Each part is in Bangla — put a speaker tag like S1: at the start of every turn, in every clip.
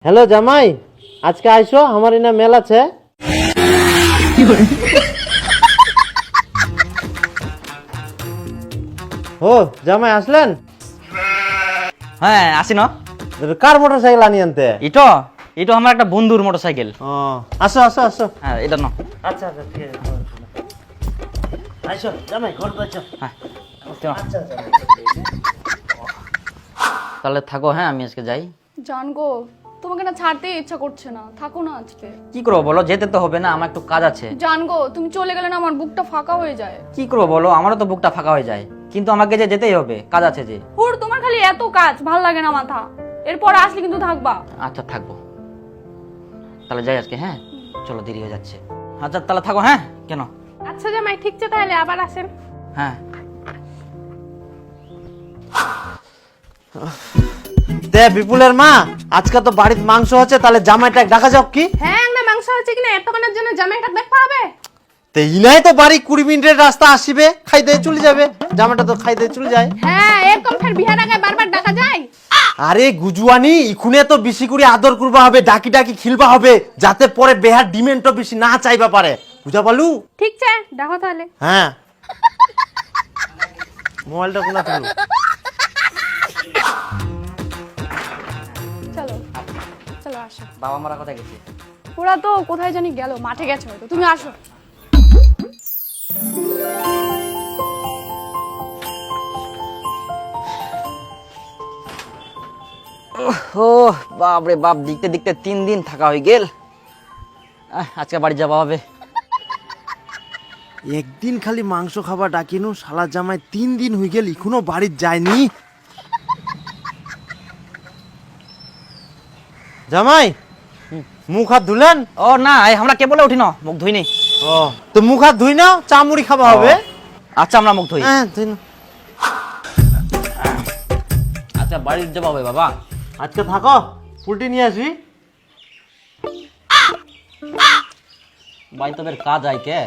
S1: হ্যালো জামাই, আজকে আইসো, আমার এনে মেল আছে। ও জামাই আসলেন?
S2: হ্যাঁ আসি না।
S1: কার মোটর সাইকেল আনি আনতে?
S2: এটা এটা আমার একটা বন্ধুর মোটরসাইকেল।
S1: ও আসো আসো আসো।
S2: হ্যাঁ এটা না।
S1: আচ্ছা আচ্ছা ঠিক আছে, আইসো জামাই, ঘর পাইছো।
S2: হ্যাঁ
S1: আচ্ছা আচ্ছা।
S2: তাহলে থাকো, হ্যাঁ আমি আজকে যাই।
S3: জান গো, তোমাকে না ছাড়তে ইচ্ছা করছে না, থাকো না আজকে।
S2: কি করবো বলো, যেতে তো হবে না, আমার একটু কাজ আছে।
S3: জান গো, তুমি চলে গেলে না আমার বুকটা ফাঁকা হয়ে যায়।
S2: কি করবো বলো, আমারও তো বুকটা ফাঁকা হয়ে যায়, কিন্তু আমাকে যে যেতেই হবে, কাজ আছে যে।
S3: হুর, তোমার খালি এত কাজ, ভাল লাগে না মাথা। এরপর আসলে কিন্তু থাকবা।
S2: আচ্ছা থাকবো, তাহলে যাই আজকে। হ্যাঁ চলো, দেরি হয়ে যাচ্ছে। আচ্ছা তাহলে থাকো। হ্যাঁ কেন?
S3: আচ্ছা জামাই, ঠিক আছে, তাহলে আবার আসেন।
S2: হ্যাঁ
S1: দে বিপুলের মা, আজকে তো বাড়িতে মাংস হচ্ছে, তাহলে জামাইটা ডাকা যাক কি?
S3: হ্যাঁ, না মাংস আছে কিনা এতক্ষণের জন্য জামাইটা দেখতে হবে।
S1: তে ইনাই তো বাড়ি 20 মিনিটের রাস্তা আসিবে, খাই দিয়ে চলে যাবে। জামাইটা তো খাই দিয়ে চলে যায়।
S3: হ্যাঁ, এরকম ফের বিহার আগে বারবার ডাকা যায়।
S1: আরে গুজুয়ানি, ইখুনে তো বেশি করে আদর করবা হবে, ডাকি ডাকি খিলবা হবে, যাতে পরে বেহার ডিমেন্টও বেশি না চাইবা পারে। বুঝা পালু?
S3: ঠিক আছে, ডাকো তাহলে।
S1: হ্যাঁ, মোবাইলটা কোনা তুলো।
S3: চলো চলো আসো।
S2: বাবা মারা কোথায় গেছে?
S3: ওরা তো কোথায় জানি গেল, মাঠে গেছে হয়তো। তুমি আসো।
S2: ও বাপ রে বাপ, দেখতে দেখতে 3 দিন থাকা হয়ে গেল। আজকে বাড়ি যাওয়া হবে।
S1: একদিন খালি মাংস খাবার ডাকিনু, শালা জামাই 3 দিন হয়ে গেল এখনো বাড়ি যায়নি। জামাই মুখ হাত ধুলেন?
S2: ও না, আমরা কে বলে উঠি না, মুখ ধুইনি।
S1: ও তো মুখ হাত ধুই নাও, চা মুড়ি খাওয়া হবে।
S2: আচ্ছা আমরা মুখ ধুই।
S1: হ্যাঁ ধুই নাও।
S2: আচ্ছা বাড়ি যাওয়া হবে বাবা।
S1: আজকে থাকো, পুলটি নিয়ে আসি।
S2: বাড়ি তো বের কাজ আই কে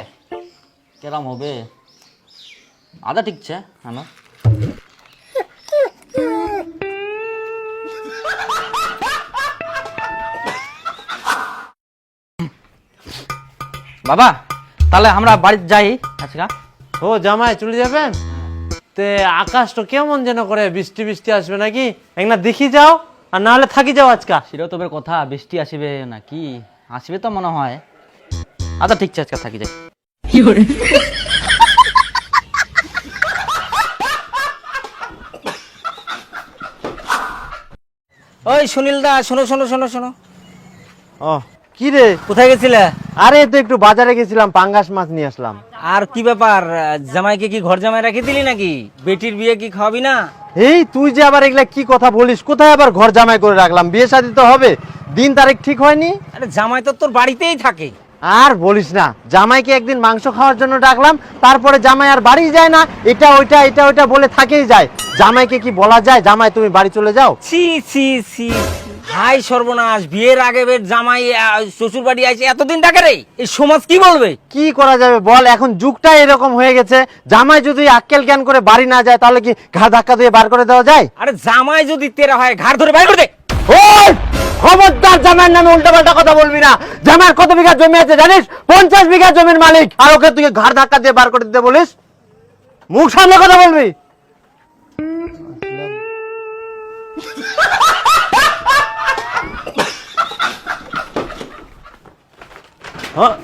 S2: কেরাম হবে। আদা ঠিক আছে হ্যাঁ। বাবা তাহলে আমরা বাড়ি যাই আজকে।
S1: ও জামাই চলে যাবেন? তে আকাশটা কেমন যেন করে, বৃষ্টি বৃষ্টি আসবে নাকি? একনা দেখি যাও, আর না হলে থাকি যাও আজকা।
S2: সেটাও তো বের কথা, বৃষ্টি আসবে নাকি? আসবে তো মনে হয়। আচ্ছা ঠিক আছে, আজকে থাকি যাই। ওই সুনীল দা, শোনো শোনো শোনো শোনো।
S1: ও কি রে?
S2: কোথায় গেছিলে?
S1: আরে তো একটু বাজারে গেছিলাম, পাঙ্গাস মাছ নিয়ে আসলাম।
S4: আর কি ব্যাপার, জামাইকে কি ঘর জামাই রেখে দিলি নাকি? বেটির বিয়ে কি খাওয়াবি না?
S1: এই তুই যে আবার এগুলা কি কথা বলিস? কোথায় আবার ঘর জামাই করে রাখলাম? বিয়ে শাদী তো হবে, দিন তারিখ ঠিক হয়নি।
S4: আরে জামাই তো তোর বাড়িতেই থাকে।
S1: আর বলিস না, জামাইকে একদিন মাংস খাওয়ার জন্য ডাকলাম, তারপরে জামাই আর বাড়ি যায় না, এটা ওইটা বলে থাকেই যায়। জামাইকে কি বলা যায়, জামাই তুমি বাড়ি চলে যাও?
S4: ছি ছি ছি, হাই সর্বনাশ, বিয়ের আগে বের জামাই শ্বশুর বাড়ি আইছে, এতদিন থাকে রে, এই সমাজ কি বলবে?
S1: কি করা যাবে বল, এখন যুগটা এরকম হয়ে গেছে। জামাই যদি আক্কেল জ্ঞান করে বাড়ি না যায়, তাহলে কি ঘা ধাক্কা দিয়ে বার করে দেওয়া যায়?
S4: আরে জামাই যদি তেরা হয়, ঘাড় ধরে বাইর করে দে।
S1: ওই খবরদার, জামাইয়ের নামে উল্টাপাল্টা কথা বলবি না। জামাইয়ের কত বিঘা জমি আছে জানিস? 50 বিঘা জমির মালিক, আর ওকে তুই ঘাড় ধাক্কা দিয়ে বার করে দিতে বলিস? মুখ সামনে কথা বলবি। হ্যাঁ,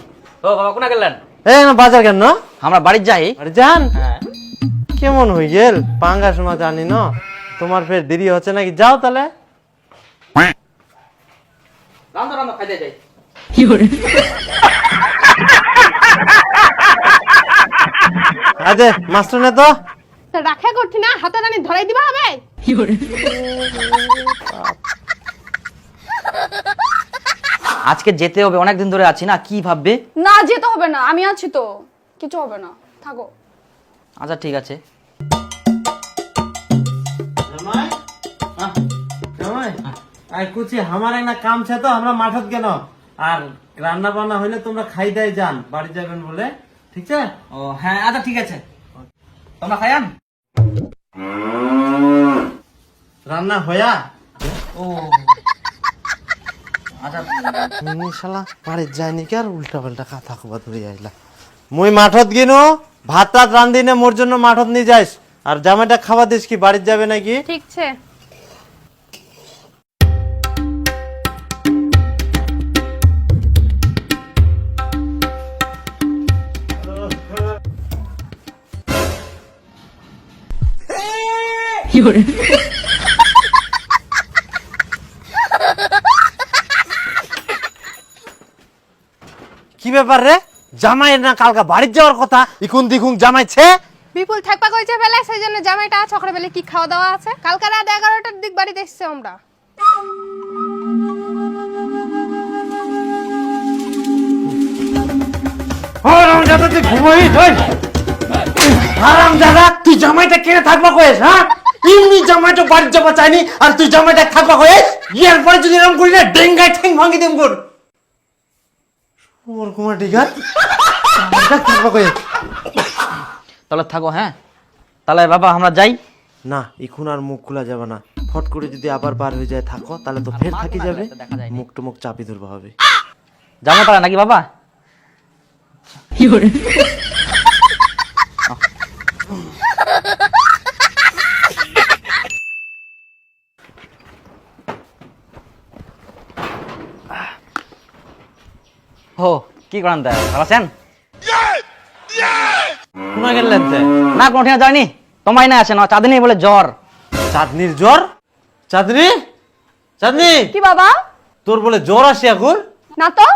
S2: ও বাবা কোনা গেলেন?
S1: এই না বাজার কেন?
S2: আমরা বাড়ি যাই।
S1: আরে যান।
S2: হ্যাঁ
S1: কেমন হয়ে গেল, পাঙ্গাস মাছ জানি না, তোমার ফের দেরি হচ্ছে নাকি? যাও তাহলে।
S2: রান্না রান্না খাইতে যাই।
S1: আজে মাস্টার নে তো।
S3: রাখা করছি না, হাতে রানি ধরাই দিবা হবে।
S2: আজকে যেতে হবে, অনেকদিন ধরে আছি না, কি ভাববে?
S3: না যেতে হবে না, আমি আছি তো, কিছু হবে না, থাকো।
S2: আচ্ছা ঠিক আছে।
S1: জামাই
S2: হ্যাঁ,
S1: জামাই আর কুছি আমার একটা কাম ছে, তো আমরা মাঠত কেন, আর রান্না বান্না হইলে তোমরা খাই দেয় যান, বাড়ি যাবেন বলে, ঠিক আছে?
S2: ও হ্যাঁ আচ্ছা ঠিক আছে, তোমরা খাইয়ান।
S1: রান্না হয়া
S2: ও আচ্ছা
S1: শালা বাড়ির যায়নি কি আর উল্টা পাল্টা কথা কবা ধরে আইলা। মুই মাঠত গিনো ভাত টাত রান্ধি না, মোর জন্য মাঠত নিয়ে যাইস। আর জামাইটা খাওয়া দিস কি বাড়ির যাবে নাকি?
S3: ঠিক আছে।
S1: কি ব্যাপার রে? জামাই না কালকা বাড়ির যাওয়ার কথা, ইকুন দিকুন জামাইছে।
S5: বিপুল থাকপা কইছে বেলায়, সেই জন্য জামাইটা সকালে বেলা কি খাওয়া দাওয়া আছে? কালকে রাত 11টার দিক বাড়িতে এসছে আমরা।
S1: হারামজাদা তুই ঘুমাই ধর। হারামজাদা তুই জামাইটা কেনে থাকবা কইস? হ্যাঁ, এমনি জামাইটা বাড়ির যাবা চাইনি আর তুই জামাইটা থাকবা কইস? ইয়ার পরে যদি এরকম করি না ডেঙ্গায় ঠ্যাং ভাঙি দেম কর। ওর কুমার ডিগা জামাইটা থাকবা কইস?
S2: তাহলে থাকো। হ্যাঁ তাহলে বাবা আমরা যাই।
S1: না, এখন আর মুখ খোলা যাবে না। ফট করে যদি আবার বার হয়ে যায় থাকো, তাহলে তো ফের থাকি যাবে,
S2: দেখা যায়
S1: মুখ টুমুখ চাপি ধরবা হবে।
S2: যাবো তাহলে নাকি বাবা? হো কি করেন তা? ভালো আছেন?
S1: কোনা গেলেন তে?
S2: না কোনো ঠিক যায়নি, তোমায় না আছে না, চাঁদনি বলে জ্বর।
S1: চাঁদনির জ্বর? চাঁদনি, চাঁদনি,
S3: কি বাবা?
S1: তোর বলে জ্বর আসে এখন?
S3: না তো।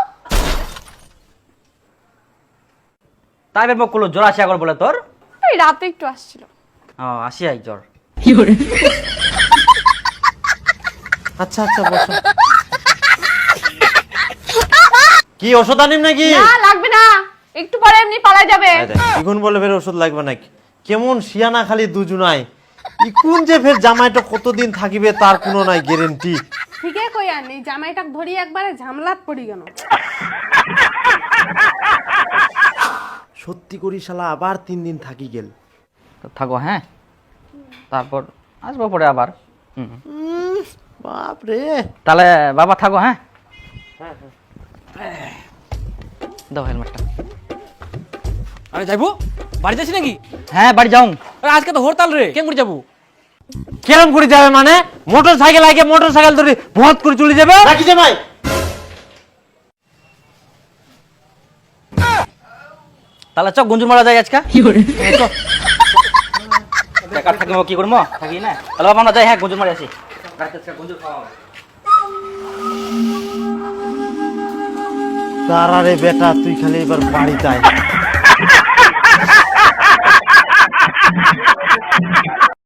S2: তাই ভেবে করলো জ্বর আসি আগর বলে তোর?
S3: এই রাতে একটু আসছিল।
S2: ও আসি আই জ্বর।
S1: আচ্ছা আচ্ছা বসো। কি ওষুধ আনিম নাকি?
S3: না লাগবে না, একটু পরে এমনি পালাই যাবে।
S1: ইগুন বলে ফের ওষুধ লাগবে নাকি? কেমন শিয়ানা খালি দুজনাই। ইকুন যে ফের জামাইটা কতদিন থাকিবে তার কোনো নাই গ্যারেন্টি।
S5: ঠিকই কই আর নেই, জামাইটা ধরি একবারে ঝামলাত পড়ি গেল।
S1: সত্যি করি শালা আবার 3 দিন থাকি গেল।
S2: তো থাকো। হ্যাঁ তারপর আসবো পরে আবার।
S1: বাপ রে।
S2: তাহলে বাবা থাকো। হ্যাঁ দাও হেলমেটটা।
S6: আরে যাইবো বাড়ি যাচ্ছি নাকি?
S2: হ্যাঁ বাড়ি যাও।
S6: আরে আজকে তো হরতাল রে, কেমন করে যাবো?
S1: কেরম করে যাবে মানে? মোটর সাইকেল আগে মোটর সাইকেল ধরে ভোঁত করে চলে যাবে নাকি জামাই?
S2: তাহলে চক গঞ্জুর মারা যায় আজকে। বেকার থাকিব কি করবো, থাকি না। তাহলে বাবা আমরা যাই। হ্যাঁ গঞ্জুর মারি আসি। গঞ্জুর খাওয়া হবে।
S1: তারা রে বেটা, তুই খালি এবার বাড়িতে আয়।